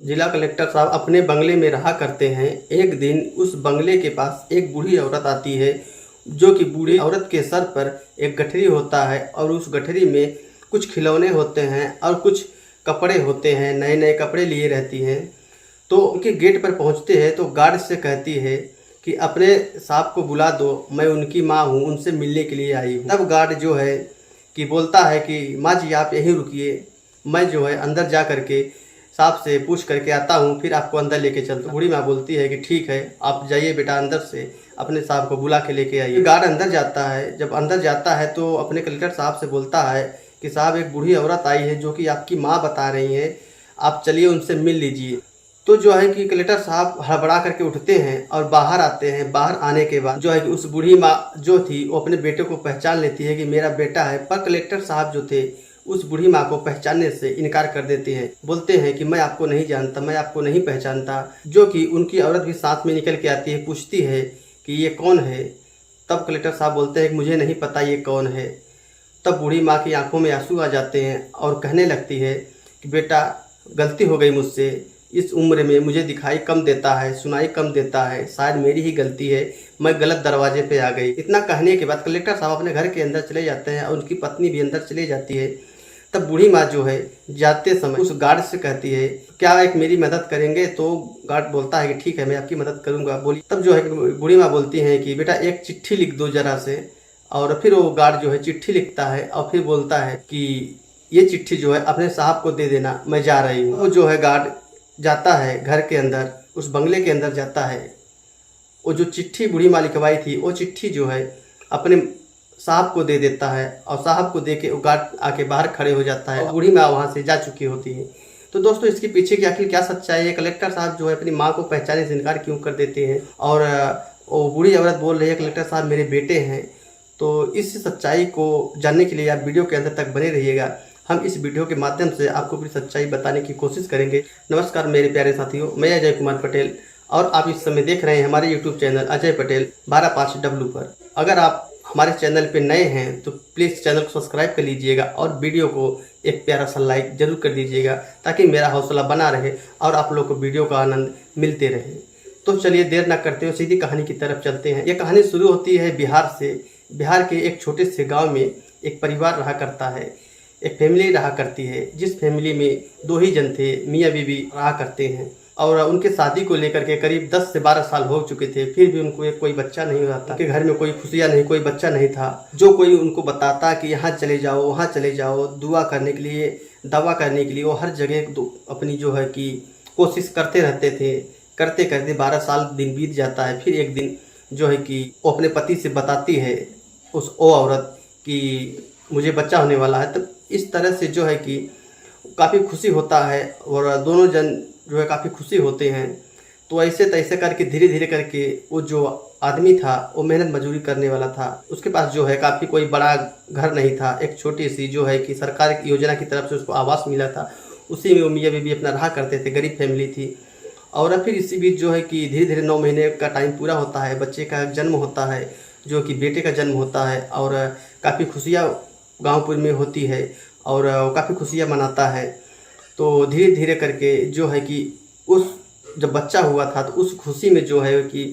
जिला कलेक्टर साहब अपने बंगले में रहा करते हैं। एक दिन उस बंगले के पास एक बूढ़ी औरत आती है, जो कि बूढ़ी औरत के सर पर एक गठरी होता है और उस गठरी में कुछ खिलौने होते हैं और कुछ कपड़े होते हैं, नए नए कपड़े लिए रहती हैं। तो उनके गेट पर पहुंचते हैं तो गार्ड से कहती है कि अपने साहब को बुला दो, मैं उनकी माँ हूँ, उनसे मिलने के लिए आई हूँ। तब गार्ड जो है कि बोलता है कि माँ जी आप यहीं रुकिए, मैं जो है अंदर जा करके साहब से पूछ करके आता हूँ, फिर आपको अंदर लेके चलता हूँ। बूढ़ी माँ बोलती है कि ठीक है, आप जाइए बेटा, अंदर से अपने साहब को बुला के लेके आइए। गार्ड अंदर जाता है। जब अंदर जाता है तो अपने कलेक्टर साहब से बोलता है कि साहब एक बूढ़ी औरत आई है जो कि आपकी माँ बता रही है, आप चलिए उनसे मिल लीजिए। तो जो है कि कलेक्टर साहब हड़बड़ा करके उठते हैं और बाहर आते हैं। बाहर आने के बाद जो है कि उस बूढ़ी माँ जो थी वो अपने बेटे को पहचान लेती है कि मेरा बेटा है, पर कलेक्टर साहब जो थे उस बूढ़ी माँ को पहचानने से इनकार कर देते हैं। बोलते हैं कि मैं आपको नहीं जानता, मैं आपको नहीं पहचानता। जो कि उनकी औरत भी साथ में निकल के आती है, पूछती है कि ये कौन है। तब कलेक्टर साहब बोलते हैं कि मुझे नहीं पता ये कौन है। तब बूढ़ी माँ की आंखों में आंसू आ जाते हैं और कहने लगती है कि बेटा गलती हो गई मुझसे, इस उम्र में मुझे दिखाई कम देता है, सुनाई कम देता है, शायद मेरी ही गलती है, मैं गलत दरवाजे पे आ गई। इतना कहने के बाद कलेक्टर साहब अपने घर के अंदर चले जाते हैं और उनकी पत्नी भी अंदर चली जाती है। तब बूढ़ी माँ जो है जाते समय उस गार्ड से कहती है क्या एक मेरी मदद करेंगे। तो गार्ड बोलता है कि ठीक है, मैं आपकी मदद करूंगा, बोली। तब जो है बूढ़ी माँ बोलती है कि बेटा एक चिट्ठी लिख दो जरा से। और फिर वो गार्ड जो है चिट्ठी लिखता है और फिर बोलता है कि ये चिट्ठी जो है अपने साहब को दे देना, मैं जा रही हूँ। वो जो है गार्ड जाता है घर के अंदर, उस बंगले के अंदर जाता है। वो जो चिट्ठी बूढ़ी माँ लिखवाई थी वो चिट्ठी जो है अपने साहब को दे देता है और साहब को दे के वो गार्ड आके बाहर खड़े हो जाता है और बूढ़ी माँ वहाँ से जा चुकी होती है। तो दोस्तों इसके पीछे की आखिर क्या सच्चाई है, कलेक्टर साहब जो है अपनी माँ को पहचाने से इनकार क्यों कर देते हैं और वो बूढ़ी औरत बोल रही है कलेक्टर साहब मेरे बेटे हैं। तो इस सच्चाई को जानने के लिए आप वीडियो के अंत तक बने रहिएगा। हम इस वीडियो के माध्यम से आपको पूरी सच्चाई बताने की कोशिश करेंगे। नमस्कार मेरे प्यारे साथियों, मैं अजय कुमार पटेल और आप इस समय देख रहे हैं हमारे YouTube channel Ajay Patel 125W पर। अगर आप हमारे चैनल पे नए हैं तो प्लीज़ चैनल को सब्सक्राइब कर लीजिएगा और वीडियो को एक प्यारा सा लाइक जरूर कर दीजिएगा ताकि मेरा हौसला बना रहे और आप लोग को वीडियो का आनंद मिलते रहे। तो चलिए देर न करते हुए सीधी कहानी की तरफ चलते हैं। ये कहानी शुरू होती है बिहार से। बिहार के एक छोटे से गाँव में एक परिवार रहा करता है, एक फैमिली रहा करती है, जिस फैमिली में 2 ही जन थे, मियाँ बीवी रहा करते हैं। और उनके शादी को लेकर के करीब 10 से 12 साल हो चुके थे, फिर भी उनको कोई बच्चा नहीं हुआ था। उनके घर में कोई खुशियाँ नहीं, कोई बच्चा नहीं था। जो कोई उनको बताता कि यहाँ चले जाओ, वहाँ चले जाओ, दुआ करने के लिए, दवा करने के लिए, वो हर जगह अपनी जो है कि कोशिश करते रहते थे। करते करते 12 साल दिन बीत जाता है। फिर एक दिन जो है कि वो अपने पति से बताती है वो औरत कि मुझे बच्चा होने वाला है। तब इस तरह से जो है कि काफ़ी खुशी होता है और दोनों जन जो है काफ़ी खुशी होते हैं। तो ऐसे तैसे करके धीरे धीरे करके वो जो आदमी था वो मेहनत मजदूरी करने वाला था। उसके पास जो है काफ़ी कोई बड़ा घर नहीं था, एक छोटी सी जो है कि सरकार की योजना की तरफ से उसको आवास मिला था, उसी में वो मियाँ बीवी अपना रहा करते थे। गरीब फैमिली थी। और फिर इसी बीच जो है कि धीरे धीरे 9 महीने का टाइम पूरा होता है, बच्चे का जन्म होता है, जो कि बेटे का जन्म होता है और काफ़ी खुशियाँ गाँवपुर में होती है और काफ़ी खुशियाँ मनाता है। तो धीरे धीरे करके जो है कि उस जब बच्चा हुआ था तो उस खुशी में जो है कि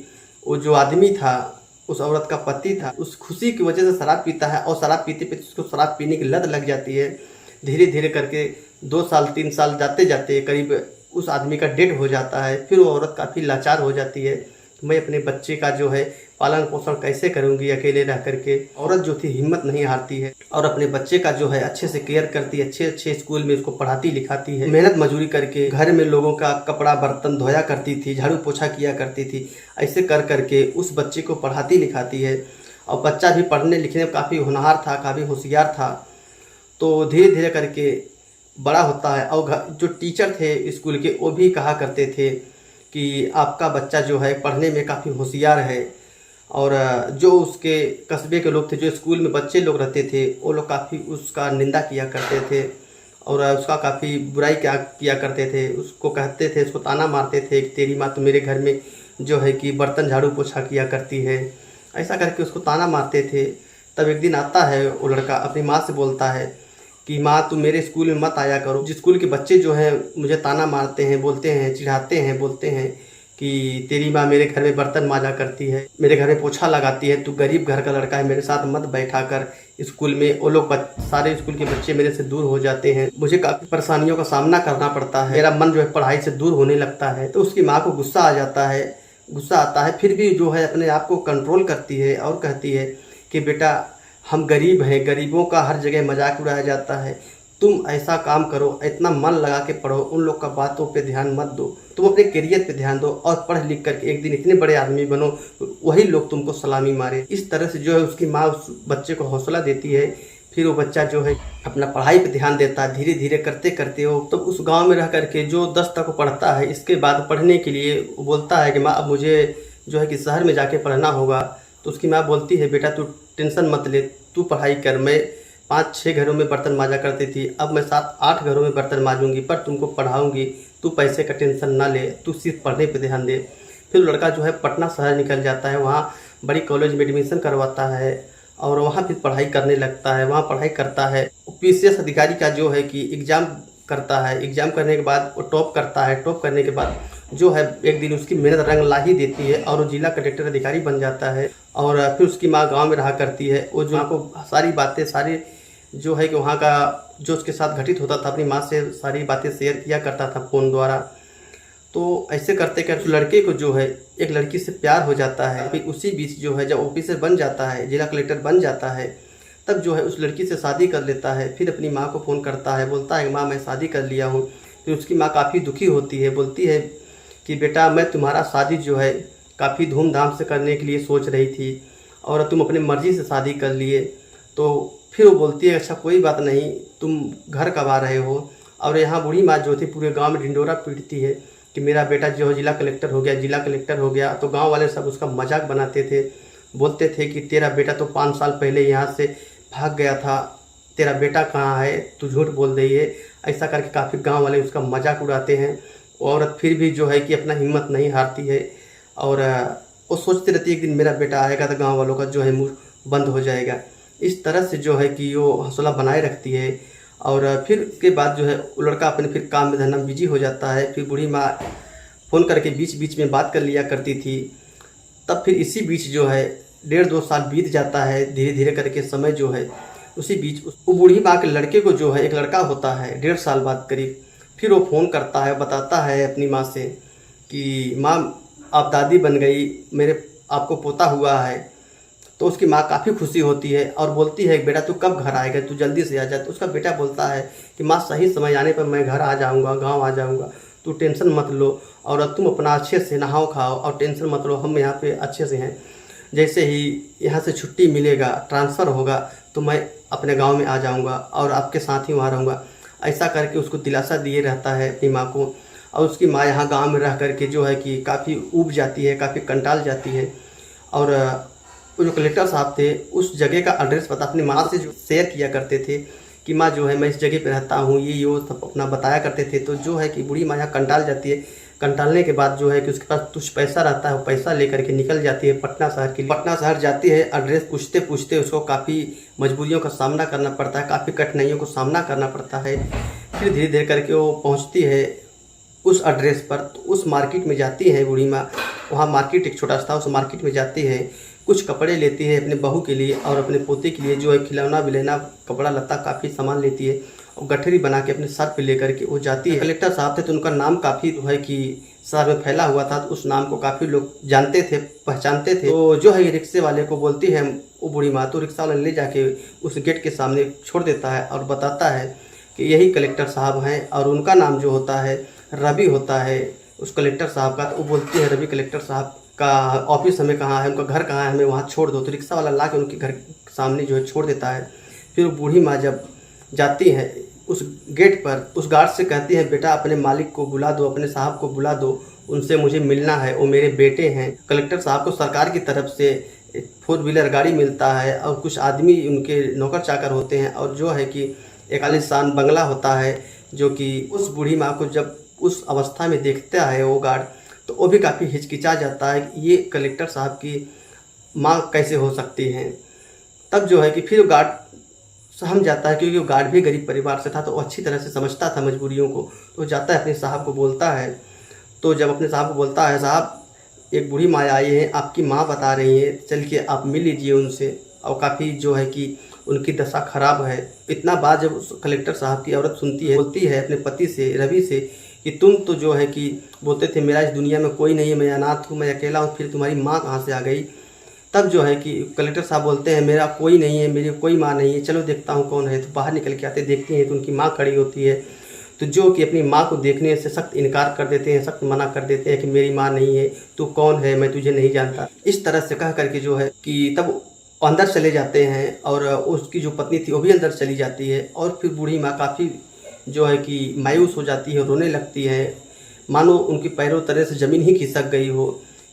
वो जो आदमी था, उस औरत का पति था, उस खुशी की वजह से शराब पीता है और शराब पीते पीते उसको शराब पीने की लत लग जाती है। धीरे धीरे करके 2 साल 3 साल जाते जाते करीब उस आदमी का डेथ हो जाता है। फिर वो औरत काफ़ी लाचार हो जाती है, मैं अपने बच्चे का जो है पालन पोषण कैसे करूंगी अकेले रह करके। औरत जो थी हिम्मत नहीं हारती है और अपने बच्चे का जो है अच्छे से केयर करती है, अच्छे अच्छे स्कूल में उसको पढ़ाती लिखाती है। मेहनत मजदूरी करके घर में लोगों का कपड़ा बर्तन धोया करती थी, झाड़ू पोछा किया करती थी। ऐसे कर करके उस बच्चे को पढ़ाती लिखाती है और बच्चा भी पढ़ने लिखने में काफ़ी होनहार था, काफ़ी होशियार था। तो धीरे धीरे करके बड़ा होता है और जो टीचर थे स्कूल के वो भी कहा करते थे कि आपका बच्चा जो है पढ़ने में काफ़ी होशियार है। और जो उसके कस्बे के लोग थे, जो स्कूल में बच्चे लोग रहते थे, वो लोग काफ़ी उसका निंदा किया करते थे और उसका काफ़ी बुराई किया करते थे। उसको कहते थे, उसको ताना मारते थे कि तेरी माँ तो मेरे घर में जो है कि बर्तन झाड़ू पोछा किया करती है, ऐसा करके उसको ताना मारते थे। तब एक दिन आता है वो लड़का अपनी माँ से बोलता है कि माँ तुम मेरे स्कूल में मत आया करो। जिस स्कूल के बच्चे जो हैं मुझे ताना मारते हैं, बोलते हैं, चिढ़ाते हैं, बोलते हैं कि तेरी माँ मेरे घर में बर्तन मांजा करती है, मेरे घर में पोछा लगाती है, तू गरीब घर का लड़का है, मेरे साथ मत बैठा कर स्कूल में। वो लोग सारे स्कूल के बच्चे मेरे से दूर हो जाते हैं, मुझे काफ़ी परेशानियों का सामना करना पड़ता है, मेरा मन जो है पढ़ाई से दूर होने लगता है। तो उसकी माँ को गुस्सा आ जाता है, गुस्सा आता है, फिर भी जो है अपने आप को कंट्रोल करती है और कहती है कि बेटा हम गरीब हैं, गरीबों का हर जगह मजाक उड़ाया जाता है, तुम ऐसा काम करो, इतना मन लगा के पढ़ो, उन लोग का बातों पे ध्यान मत दो, तुम अपने करियर पे ध्यान दो और पढ़ लिख करके एक दिन इतने बड़े आदमी बनो, वही लोग तुमको सलामी मारे। इस तरह से जो है उसकी माँ उस बच्चे को हौसला देती है। फिर वो बच्चा जो है अपना पढ़ाई पे ध्यान देता है, धीरे धीरे करते करते वो तो उस गांव में रह करके जो 10 तक पढ़ता है, इसके बाद पढ़ने के लिए वो बोलता है कि माँ अब मुझे जो है कि शहर में जाके पढ़ना होगा। तो उसकी माँ बोलती है बेटा तू टेंशन मत ले, तू पढ़ाई कर, मैं 5-6 घरों में बर्तन मांजा करती थी, अब मैं 7-8 घरों में बर्तन मांजूंगी, पर तुमको पढ़ाऊंगी, तू पैसे का टेंशन ना ले, तू सिर्फ पढ़ने पे ध्यान दे। फिर लड़का जो है पटना शहर निकल जाता है, वहाँ बड़ी कॉलेज में एडमिशन करवाता है और वहाँ फिर पढ़ाई करने लगता है, वहाँ पढ़ाई करता है। पीसीएस अधिकारी का जो है कि एग्ज़ाम करता है, एग्ज़ाम करने के बाद वो टॉप करता है, टॉप करने के बाद जो है एक दिन उसकी मेहनत रंग ला ही देती है और वो जिला कलेक्टर अधिकारी बन जाता है। और फिर उसकी माँ गांव में रहा करती है, वो जो आपको सारी बातें सारी जो है कि वहाँ का जो उसके साथ घटित होता था अपनी माँ से सारी बातें शेयर किया करता था फ़ोन द्वारा। तो ऐसे करते करते लड़के को जो है एक लड़की से प्यार हो जाता है। फिर उसी बीच जो है जब ऑफिसर बन जाता है, जिला कलेक्टर बन जाता है, तब जो है उस लड़की से शादी कर लेता है। फिर अपनी माँ को फ़ोन करता है, बोलता है माँ मैं शादी कर लिया हूँ। फिर उसकी माँ काफ़ी दुखी होती है, बोलती है कि बेटा मैं तुम्हारा शादी जो है काफ़ी धूमधाम से करने के लिए सोच रही थी और तुम अपनी मर्ज़ी से शादी कर लिए। तो फिर वो बोलती है अच्छा कोई बात नहीं, तुम घर कब आ रहे हो। और यहाँ बूढ़ी माँ जो थी पूरे गांव में ढिंडोरा पीटती है कि मेरा बेटा जो है जिला कलेक्टर हो गया, जिला कलेक्टर हो गया। तो गांव वाले सब उसका मजाक बनाते थे, बोलते थे कि तेरा बेटा तो 5 साल पहले यहाँ से भाग गया था, तेरा बेटा कहाँ है, तू झूठ बोल रही है। ऐसा करके काफ़ी गाँव वाले उसका मजाक उड़ाते हैं। औरत फिर भी जो है कि अपना हिम्मत नहीं हारती है और वो सोचती रहती है कि दिन मेरा बेटा आएगा तो गाँव वालों का जो है मुँह बंद हो जाएगा। इस तरह से जो है कि वो हौसला बनाए रखती है। और फिर उसके बाद जो है वो लड़का अपने फिर काम में धंधा बिजी हो जाता है। फिर बूढ़ी माँ फ़ोन करके बीच बीच में बात कर लिया करती थी। तब फिर इसी बीच जो है 1.5-2 साल बीत जाता है, धीरे धीरे करके समय जो है उसी बीच वो बूढ़ी माँ के लड़के को जो है एक लड़का होता है 1.5 साल बाद करीब। फिर वो फ़ोन करता है, बताता है अपनी माँ से कि माँ आप दादी बन गई, मेरे आपको पोता हुआ है। तो उसकी माँ काफ़ी खुशी होती है और बोलती है बेटा तू कब घर आएगा, तू जल्दी से आ जा। तो उसका बेटा बोलता है कि माँ सही समय आने पर मैं घर आ जाऊँगा, गाँव आ जाऊँगा, तू टेंशन मत लो और तुम अपना अच्छे से नहाओ खाओ और टेंशन मत लो, हम यहाँ पे अच्छे से हैं। जैसे ही यहाँ से छुट्टी मिलेगा, ट्रांसफ़र होगा, तो मैं अपने गाँव में आ जाऊँगा और आपके साथ ही वहाँ रहूँगा। ऐसा करके उसको दिलासा दिए रहता है अपनी माँ को। और उसकी माँ यहाँ गाँव में रह करके जो है कि काफ़ी ऊब जाती है, काफ़ी कंटाल जाती है। और वो जो कलेक्टर साहब थे उस जगह का एड्रेस पता अपनी माँ से जो शेयर किया करते थे कि माँ जो है मैं इस जगह पे रहता हूँ, ये वो सब अपना बताया करते थे। तो जो है कि बूढ़ी माँ यहाँ कंटाल जाती है। कंटालने के बाद जो है कि उसके पास कुछ पैसा रहता है, वो पैसा लेकर के निकल जाती है पटना शहर के लिए। पटना शहर जाती है, एड्रेस पूछते पूछते उसको काफ़ी मजबूरियों का सामना करना पड़ता है, काफ़ी कठिनाइयों को सामना करना पड़ता है। फिर धीरे धीरे करके वो पहुँचती है उस एड्रेस पर। तो उस मार्केट में जाती है बूढ़ी माँ, वहाँ मार्केट एक छोटा सा था, उस मार्केट में जाती है, कुछ कपड़े लेती है अपने बहू के लिए और अपने पोते के लिए जो है खिलौना विलौना कपड़ा लत्ता काफ़ी सामान लेती है और गठरी बना के अपने सर पे लेकर के वो जाती है। कलेक्टर साहब थे तो उनका नाम काफ़ी जो है कि शहर में फैला हुआ था, तो उस नाम को काफ़ी लोग जानते थे, पहचानते थे। तो जो है रिक्शे वाले को बोलती है वो बूढ़ी माँ, तो रिक्शा वाले ले जाके उस गेट के सामने छोड़ देता है और बताता है कि यही कलेक्टर साहब हैं और उनका नाम जो होता है रवि होता है उस कलेक्टर साहब का। तो वो बोलती है रवि कलेक्टर साहब का ऑफिस हमें कहाँ है, उनका घर कहाँ है, हमें वहाँ छोड़ दो। तो रिक्शा वाला ला के उनके घर सामने जो है छोड़ देता है। फिर बूढ़ी माँ जब जाती है उस गेट पर, उस गार्ड से कहती है बेटा अपने मालिक को बुला दो, अपने साहब को बुला दो, उनसे मुझे मिलना है, वो मेरे बेटे हैं। कलेक्टर साहब को सरकार की तरफ से 4 व्हीलर गाड़ी मिलता है और कुछ आदमी उनके नौकर चाकर होते हैं और जो है कि एक आलीशान बंगला होता है। जो कि उस बूढ़ी माँ को जब उस अवस्था में देखता है वो गार्ड, तो वो भी काफ़ी हिचकिचा जाता है कि ये कलेक्टर साहब की माँ कैसे हो सकती हैं। तब जो है कि फिर गार्ड सहम जाता है, क्योंकि वो गार्ड भी गरीब परिवार से था तो वो अच्छी तरह से समझता था मजबूरियों को। तो जाता है अपने साहब को बोलता है। तो जब अपने साहब को बोलता है, साहब एक बूढ़ी माँ आई है, आपकी माँ बता रही है, चल के आप मिल लीजिए उनसे, और काफ़ी जो है कि उनकी दशा खराब है। इतना बात जब उस कलेक्टर साहब की औरत सुनती है, बोलती है अपने पति से, रवि से, कि तुम तो जो है कि बोलते थे मेरा इस दुनिया में कोई नहीं है, मैं अनाथ हूँ, मैं अकेला हूँ, फिर तुम्हारी माँ कहाँ से आ गई। तब जो है कि कलेक्टर साहब बोलते हैं मेरा कोई नहीं है, मेरी कोई माँ नहीं है, चलो देखता हूँ कौन है। तो बाहर निकल के आते, देखते हैं तो उनकी माँ खड़ी होती है। तो जो कि अपनी माँ को देखने से सख्त इनकार कर देते हैं, सख्त मना कर देते हैं कि मेरी माँ नहीं है, तू कौन है, मैं तुझे नहीं जानता। इस तरह से कह करके जो है कि तब अंदर चले जाते हैं, और उसकी जो पत्नी थी वो भी अंदर चली जाती है। और फिर बूढ़ी माँ काफ़ी जो है कि मायूस हो जाती है, रोने लगती है, मानो उनके पैरों तले से ज़मीन ही खिसक गई हो।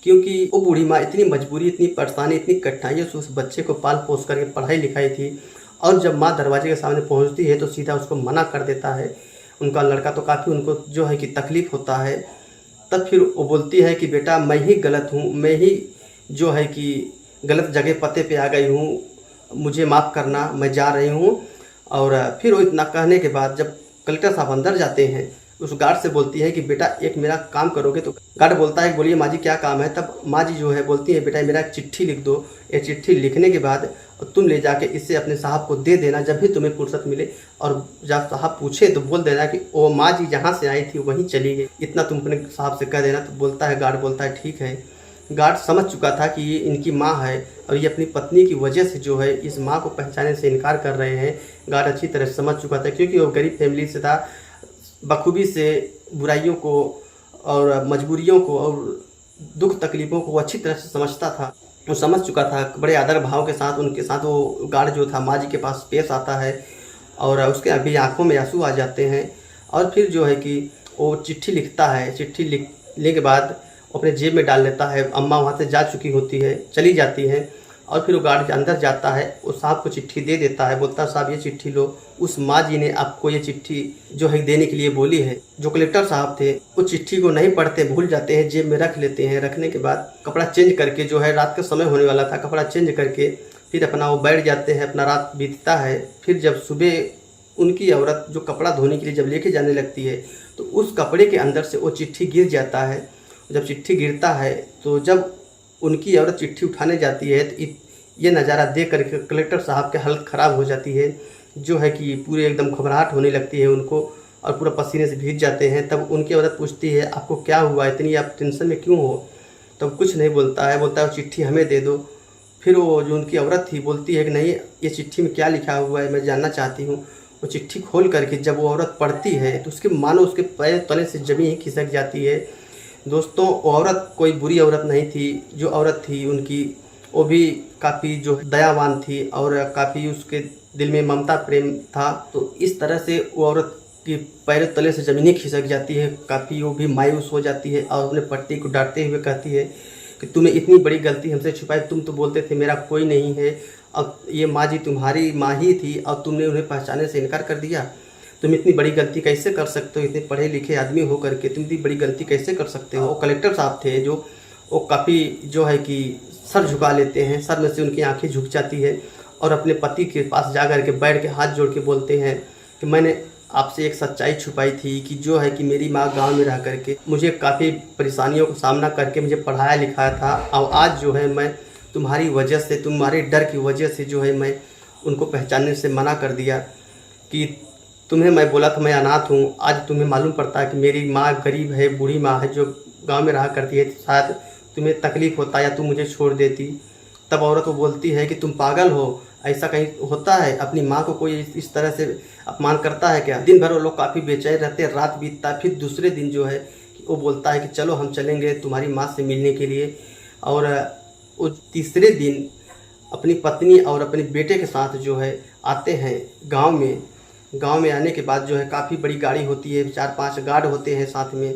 क्योंकि वो बूढ़ी माँ इतनी मजबूरी, इतनी परेशानी, इतनी कठिनाइयों से उस बच्चे को पाल पोस करके पढ़ाई लिखाई थी, और जब माँ दरवाजे के सामने पहुँचती है तो सीधा उसको मना कर देता है। उनका लड़का तो काफ़ी उनको जो है कि तकलीफ़ होता है। तब फिर वो बोलती है कि बेटा मैं ही गलत हूँ, मैं ही जो है कि गलत जगह पते पे आ गई हूँ, मुझे माफ़ करना, मैं जा रही हूँ। और फिर वो इतना कहने के बाद जब कलेक्टर साहब अंदर जाते हैं, उस गार्ड से बोलती है कि बेटा एक मेरा काम करोगे। तो गार्ड बोलता है बोलिए माँ जी क्या काम है। तब माँ जी जो है बोलती है बेटा मेरा एक चिट्ठी लिख दो, ये चिट्ठी लिखने के बाद तुम ले जाके इसे अपने साहब को दे देना जब भी तुम्हें फुर्सत मिले, और जब साहब पूछे तो बोल देना कि वो माँ जी जहाँ से आई थी वहीं चली गई, इतना तुम अपने साहब से कह देना। तो बोलता है गार्ड बोलता है ठीक है। गार्ड समझ चुका था कि ये इनकी माँ है, और ये अपनी पत्नी की वजह से जो है इस माँ को पहचानने से इनकार कर रहे हैं। गार्ड अच्छी तरह से समझ चुका था, क्योंकि वो गरीब फैमिली से था, बखूबी से बुराइयों को और मजबूरियों को और दुख तकलीफ़ों को अच्छी तरह से समझता था। वो समझ चुका था। बड़े आदर भाव के साथ उनके साथ वो गार्ड जो था माँ जी के पास पेश आता है, और उसके अभी आंखों में आंसू आ जाते हैं। और फिर जो है कि वो चिट्ठी लिखता है। चिट्ठी लिखने के बाद अपने जेब में डाल लेता है। अम्मा वहाँ से जा चुकी होती है, चली जाती हैं। और फिर वो गार्ड के अंदर जाता है, उस साहब को चिट्ठी दे देता है, बोलता है साहब ये चिट्ठी लो, उस माँ जी ने आपको ये चिट्ठी जो है देने के लिए बोली है। जो कलेक्टर साहब थे वो चिट्ठी को नहीं पढ़ते, भूल जाते हैं, जेब में रख लेते हैं। रखने के बाद कपड़ा चेंज करके, जो है रात का समय होने वाला था, कपड़ा चेंज करके फिर अपना वो बैठ जाते हैं, अपना रात बीतता है। फिर जब सुबह उनकी औरत जो कपड़ा धोने के लिए जब लेके जाने लगती है, तो उस कपड़े के अंदर से वो चिट्ठी गिर जाता है। जब चिट्ठी गिरता है तो जब उनकी औरत चिट्ठी उठाने जाती है तो ये नज़ारा देख कर कलेक्टर साहब की हालत ख़राब हो जाती है, जो है कि पूरे एकदम घबराहट होने लगती है उनको, और पूरा पसीने से भीग जाते हैं। तब उनकी औरत पूछती है आपको क्या हुआ, इतनी आप टेंशन में क्यों हो। तब कुछ नहीं बोलता है, बोलता है चिट्ठी हमें दे दो। फिर वो जो उनकी औरत थी बोलती है कि नहीं, ये चिट्ठी में क्या लिखा हुआ है मैं जानना चाहती हूँ। वो चिट्ठी खोल करके जब वो औरत पढ़ती है तो उसके मानो उसके पैर तले से ज़मीन ही खिसक जाती है। दोस्तों वो औरत कोई बुरी औरत नहीं थी, जो औरत थी उनकी वो भी काफ़ी जो दयावान थी, और काफ़ी उसके दिल में ममता प्रेम था। तो इस तरह से वो औरत की पैर तले से ज़मीन खिसक जाती है, काफ़ी वो भी मायूस हो जाती है, और अपने पति को डांटते हुए कहती है कि तुम्हें इतनी बड़ी गलती हमसे छुपाई, तुम तो बोलते थे मेरा कोई नहीं है, अब ये माँ जी तुम्हारी माँ ही थी, और तुमने उन्हें पहचानने से इनकार कर दिया। तुम इतनी बड़ी गलती कैसे कर सकते हो, इतने पढ़े लिखे आदमी हो करके तुम इतनी बड़ी गलती कैसे कर सकते हो। वो कलेक्टर साहब थे जो वो काफ़ी जो है कि सर झुका लेते हैं, सर में से उनकी आंखें झुक जाती है, और अपने पति के पास जा कर के बैठ के हाथ जोड़ के बोलते हैं कि मैंने आपसे एक सच्चाई छुपाई थी, कि जो है कि मेरी माँ गांव में रह करके मुझे काफ़ी परेशानियों का सामना करके मुझे पढ़ाया लिखाया था, और आज जो है मैं तुम्हारी वजह से, तुम्हारे डर की वजह से जो है मैं उनको पहचानने से मना कर दिया। कि तुम्हें मैं बोला था मैं अनाथ हूँ, आज तुम्हें मालूम पड़ता है कि मेरी माँ गरीब है, बूढ़ी माँ है जो गांव में रहा करती है, शायद तुम्हें तकलीफ़ होता या तुम मुझे छोड़ देती। तब औरत वो बोलती है कि तुम पागल हो, ऐसा कहीं होता है, अपनी माँ को कोई इस तरह से अपमान करता है क्या। दिन भर वो लोग काफ़ी बेचैन रहते हैं, रात बीतता है। फिर दूसरे दिन जो है वो बोलता है कि चलो हम चलेंगे तुम्हारी माँ से मिलने के लिए। और वो तीसरे दिन अपनी पत्नी और अपने बेटे के साथ जो है आते हैं गाँव में। गांव में आने के बाद जो है काफ़ी बड़ी गाड़ी होती है, 4-5 गार्ड होते हैं साथ में,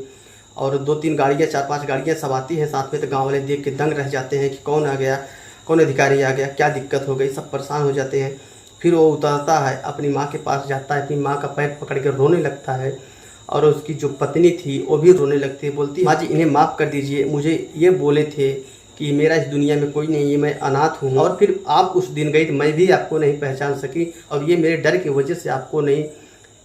और 2-3 गाड़ियाँ 4-5 गाड़ियाँ सब आती हैं साथ में। तो गांव वाले देख के दंग रह जाते हैं कि कौन आ गया, कौन अधिकारी आ गया, क्या दिक्कत हो गई, सब परेशान हो जाते हैं। फिर वो उतरता है, अपनी माँ के पास जाता है, अपनी माँ का पैर पकड़ कर रोने लगता है, और उसकी जो पत्नी थी वो भी रोने लगती है, बोलती माँ जी इन्हें माफ़ कर दीजिए, मुझे ये बोले थे कि मेरा इस दुनिया में कोई नहीं है, मैं अनाथ हूँ। और फिर आप उस दिन गई तो मैं भी आपको नहीं पहचान सकी, और ये मेरे डर की वजह से आपको नहीं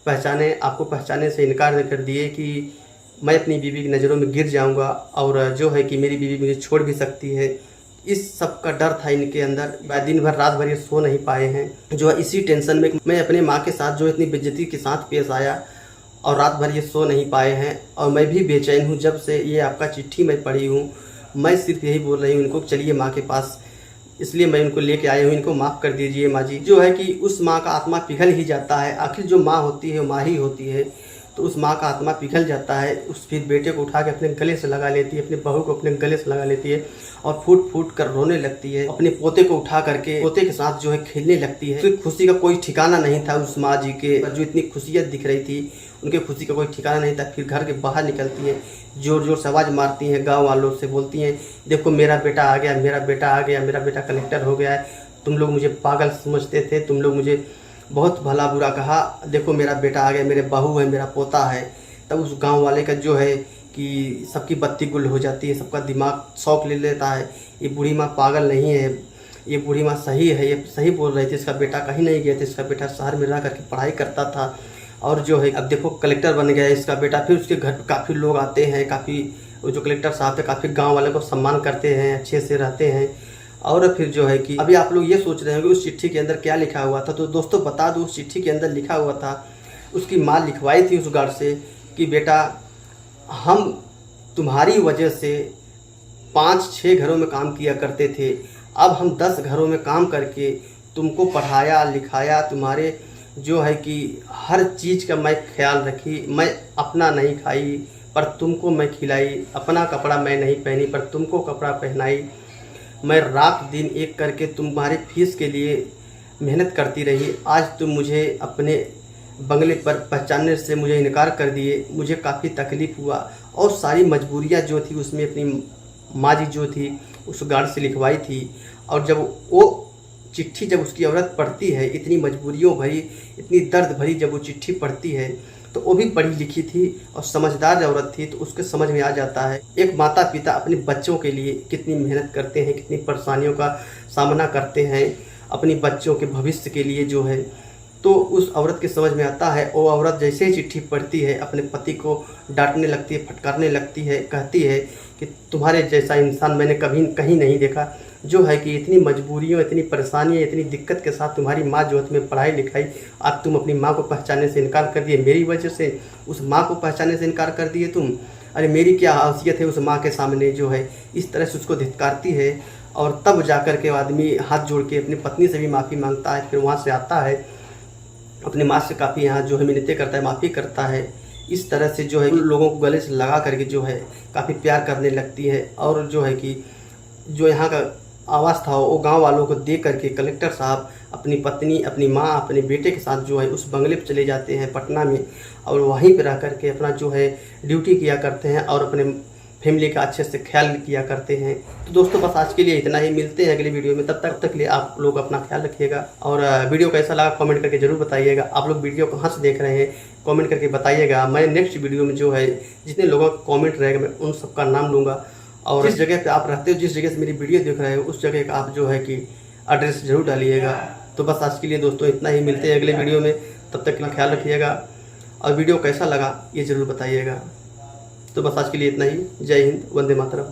पहचाने, आपको पहचानने से इनकार कर दिए कि मैं अपनी बीवी की नज़रों में गिर जाऊंगा, और जो है कि मेरी बीवी मुझे छोड़ भी सकती है। इस सब का डर था इनके अंदर। दिन भर रात भर ये सो नहीं पाए हैं। जो है इसी टेंशन में मैं अपने माँ के साथ जो इतनी बेइज्जती के साथ पेश आया, और रात भर ये सो नहीं पाए हैं। और मैं भी बेचैन हूँ जब से ये आपका चिट्ठी मैं पढ़ी हूँ। मैं सिर्फ यही बोल रही हूँ इनको, चलिए माँ के पास, इसलिए मैं इनको लेके आया हूँ। इनको माफ़ कर दीजिए माँ जी। जो है कि उस माँ का आत्मा पिघल ही जाता है। आखिर जो माँ होती है माँ ही होती है, तो उस माँ का आत्मा पिघल जाता है। उस फिर बेटे को उठा के अपने गले से लगा लेती है, अपने बहू को अपने गले से लगा लेती है, और फूट फूट कर रोने लगती है। अपने पोते को उठा करके पोते के साथ जो है खेलने लगती है। तो खुशी का कोई ठिकाना नहीं था उस माँ जी के, जो इतनी खुशियत दिख रही थी, उनके खुशी का कोई ठिकाना नहीं था। फिर घर के बाहर निकलती हैं, जोर जोर से आवाज़ मारती हैं, गाँव वालों से बोलती हैं, देखो मेरा बेटा आ गया, मेरा बेटा आ गया, मेरा बेटा कलेक्टर हो गया है। तुम लोग मुझे पागल समझते थे, तुम लोग मुझे बहुत भला बुरा कहा, देखो मेरा बेटा आ गया, मेरे बहू है, मेरा पोता है। तब उस गांव वाले का जो है कि सबकी बत्ती गुल हो जाती है, सबका दिमाग शौक ले लेता है। ये बूढ़ी माँ पागल नहीं है, ये बूढ़ी माँ सही है, ये सही बोल रही थी। इसका बेटा कहीं नहीं गया था, इसका बेटा शहर में रह करके पढ़ाई करता था, और जो है अब देखो कलेक्टर बन गया इसका बेटा। फिर उसके घर पर काफ़ी लोग आते हैं, काफ़ी जो कलेक्टर साहब थे काफ़ी गाँव वाले को सम्मान करते हैं, अच्छे से रहते हैं। और फिर जो है कि अभी आप लोग ये सोच रहे हैं कि उस चिट्ठी के अंदर क्या लिखा हुआ था, तो दोस्तों बता दूं, उस चिट्ठी के अंदर लिखा हुआ था, उसकी माँ लिखवाई थी उस गार्ड से कि बेटा हम तुम्हारी वजह से 5-6 घरों में काम किया करते थे, अब हम 10 घरों में काम करके तुमको पढ़ाया लिखाया, तुम्हारे जो है कि हर चीज़ का मैं ख्याल रखी। मैं अपना नहीं खाई पर तुमको मैं खिलाई, अपना कपड़ा मैं नहीं पहनी पर तुमको कपड़ा पहनाई। मैं रात दिन एक करके तुम्हारी फीस के लिए मेहनत करती रही। आज तुम मुझे अपने बंगले पर पहचानने से मुझे इनकार कर दिए, मुझे काफ़ी तकलीफ़ हुआ। और सारी मजबूरियां जो थी उसमें अपनी माँ जी जो थी उस गार्ड से लिखवाई थी। और जब वो चिट्ठी जब उसकी औरत पढ़ती है, इतनी मजबूरियों भरी, इतनी दर्द भरी जब वो चिट्ठी पढ़ती है, तो वो भी पढ़ी लिखी थी और समझदार औरत थी, तो उसके समझ में आ जाता है एक माता पिता अपने बच्चों के लिए कितनी मेहनत करते हैं, कितनी परेशानियों का सामना करते हैं अपनी बच्चों के भविष्य के लिए जो है। तो उस औरत के समझ में आता है। वो औरत जैसे ही चिट्ठी पढ़ती है अपने पति को डांटने लगती है, फटकारने लगती है, कहती है कि तुम्हारे जैसा इंसान मैंने कभी कहीं नहीं देखा, जो है कि इतनी मजबूरियों, इतनी परेशानियाँ, इतनी दिक्कत के साथ तुम्हारी माँ जो है तुम्हें पढ़ाई लिखाई, आज तुम अपनी माँ को पहचानने से इनकार कर दिए, मेरी वजह से उस माँ को पहचानने से इनकार कर दिए तुम। अरे मेरी क्या हैसियत है उस माँ के सामने, जो है इस तरह से उसको धिक्कारती है। और तब जाकर के आदमी हाथ जोड़ के अपनी पत्नी से भी माफ़ी मांगता है। फिर वहाँ से आता है, अपनी माँ से काफ़ी यहाँ जो है मिन्नतें करता है, माफ़ी करता है। इस तरह से जो है लोगों को गले से लगा करके जो है काफ़ी प्यार करने लगती है। और जो है कि जो यहाँ का आवाज़ था वो गांव वालों को दे करके कलेक्टर साहब अपनी पत्नी, अपनी माँ, अपने बेटे के साथ जो है उस बंगले पर चले जाते हैं पटना में, और वहीं पर रह करके अपना जो है ड्यूटी किया करते हैं और अपने फैमिली का अच्छे से ख्याल किया करते हैं। तो दोस्तों बस आज के लिए इतना ही, मिलते हैं अगले वीडियो में। तब तक के लिए आप लोग अपना ख्याल रखिएगा, और वीडियो कैसा लगा कमेंट करके ज़रूर बताइएगा। आप लोग वीडियो कहाँ से देख रहे हैं कमेंट करके बताइएगा। मैं नेक्स्ट वीडियो में जो है जितने लोगों का कमेंट रहेगा मैं उन सबका नाम लूँगा, और जिस जगह पे आप रहते हो, जिस जगह से मेरी वीडियो देख रहे हो, उस जगह का आप जो है कि एड्रेस जरूर डालिएगा। तो बस आज के लिए दोस्तों इतना ही, मिलते हैं अगले वीडियो में। तब तक के लिए ख्याल रखिएगा, और वीडियो कैसा लगा ये ज़रूर बताइएगा। तो बस आज के लिए इतना ही। जय हिंद, वंदे मातरम।